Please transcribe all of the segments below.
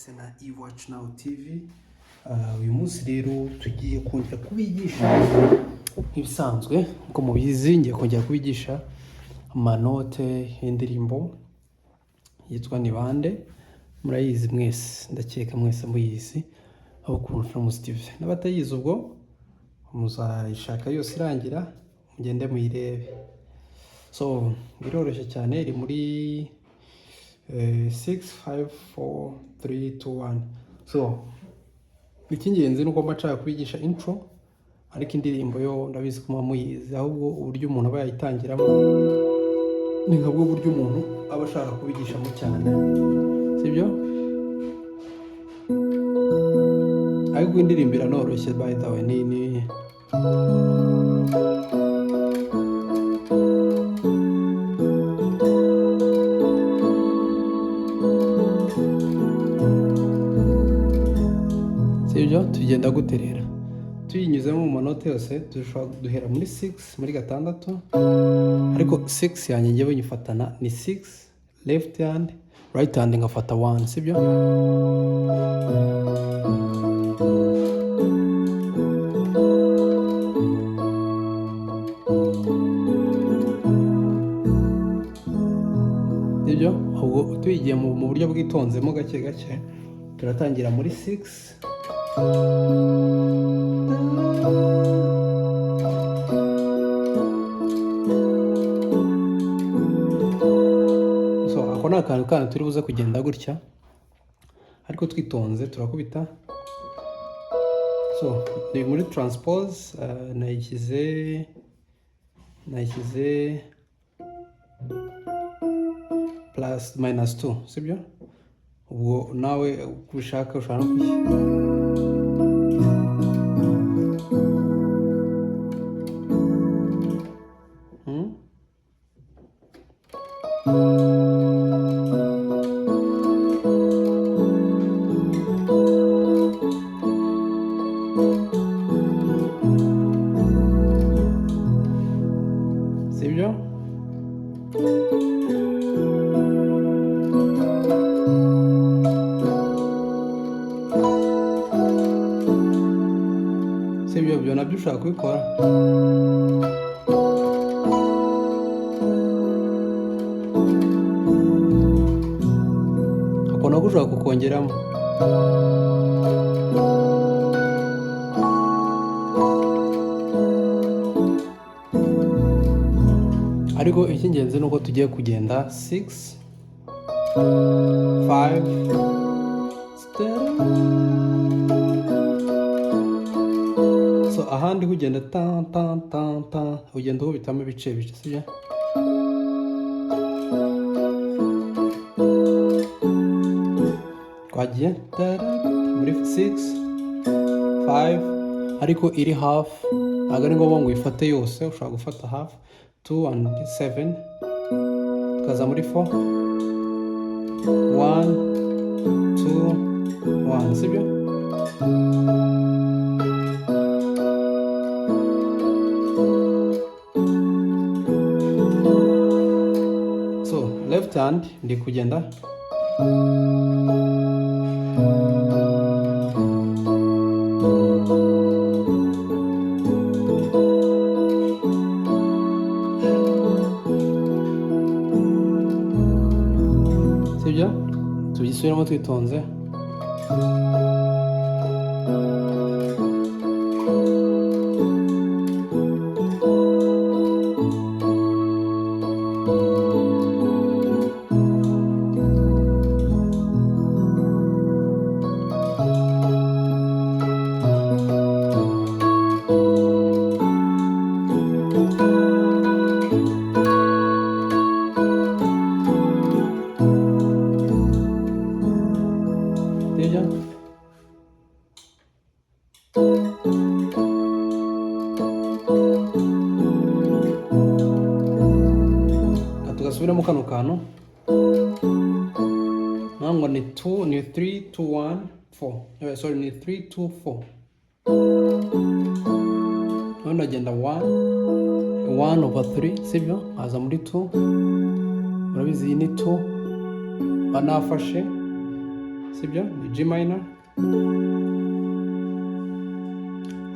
ndetse na iWatch Now TV. Uyu munsi rero tugiye kongera kubigisha nk'ibisanzwe uko mubizi, ngiye kongera kubigisha amanote y'indirimbo yitwa Ni Bande. Murayizi mwese, ndakeka mwese muyizi aho ku Films TV. N'abatayizi ubwo muzayishaka yose irangira mugende muyirebe. So biroroshye cyane, iri muri 6 5 4 3 2 1. So icy'ingenzi nuko mbashaka kubigisha intro, ariko indirimbo yo ndabizi ko muyizi, ahubwo uburyo umuntu aba yayitangiramo ni nkabwo buryo umuntu aba ashaka kubigishamo cyane, sibyo? Ariko indirimbo iranoroshye by the way, ni sibyo? Tugenda guterera tuyinyuzemo mu manote yose, duhera muri 6 muri gatandatu, ariko 6 yanjye ngewe nyifatana ni 6 left hand, right hand ngafata 1, sibyo? Sibyo? Ahubwo tuyigiye mu buryo bwitonzemo gake gake, turatangira muri 6. So ako ni akantu turi buze kugenda gutya, ariko twitonze turakubita. So ni muri transpose, nayishyize plus minus 2, sibyo? Ubwo nawe kubishaka ushaka kwishyira sibyo? Sibyo, byo nabyo ushaka kubikora. Ako nako ushaka kukongeramo. Ariko icy'ingenzi nuko tugiye kugenda 6 5 so ahandi hugenda tan tan tan tan, ugenda ubitamo ibice bice, sibyo? Twagiye muri 6 5, ariko iri half, ntabwo ari ngombwa ngo uyifate yose, ushobora gufata half 2 and 7, tukaza muri 4 1 2 1, sibyo? So left hand ndi kugenda sibyo? Tugisubiramo twitonze. Tugasubiramo kano kantu, nangwa ni 2 ni 3 2 1 4, sorry ni 3 2 4, none agenda 1 over 3, sibyo? Haza muri 2, murabizi iyi ni 2 banafashe sibyo, ni G minor,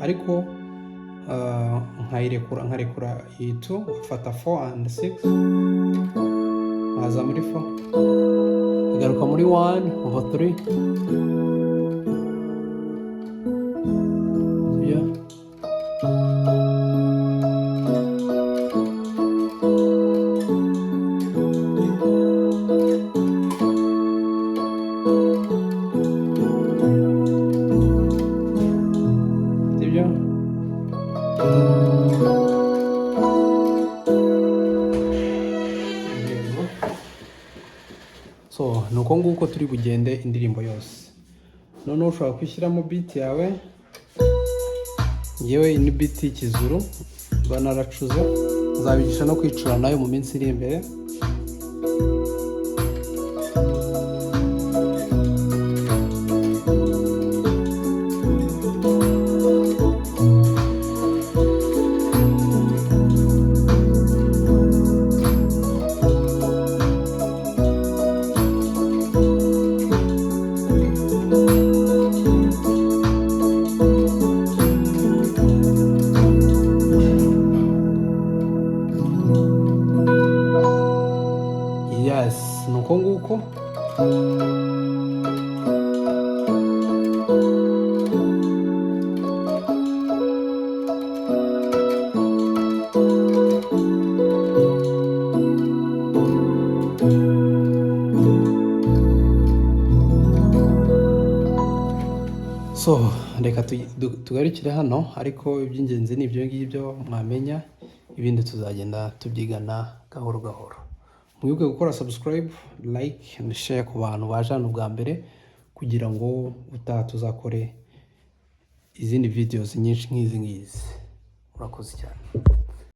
ariko nkarekura iyi 2, ufata 4 and 6, nkaza muri 4, agaruka muri 1/3, so nuko nguko turi bugende indirimbo yose. Noneho ushobora kwishyiramo beat yawe, yewe ni beat y'ikizuru banaracuze, nzabigisha no kwicura nayo mu minsi iri imbere. Yes, nuko nguko. So reka tugarukire hano, ariko iby'ingenzi ni ibyo ngibyo mwamenya, ibindi tuzagenda tubyigana gahoro gahoro. Mwibuke gukora subscribe, like and share ku bantu baje hano bwa mbere, kugira ngo utaha tuzakore izindi videos nyinshi nk'izi ngizi. Urakoze cyane.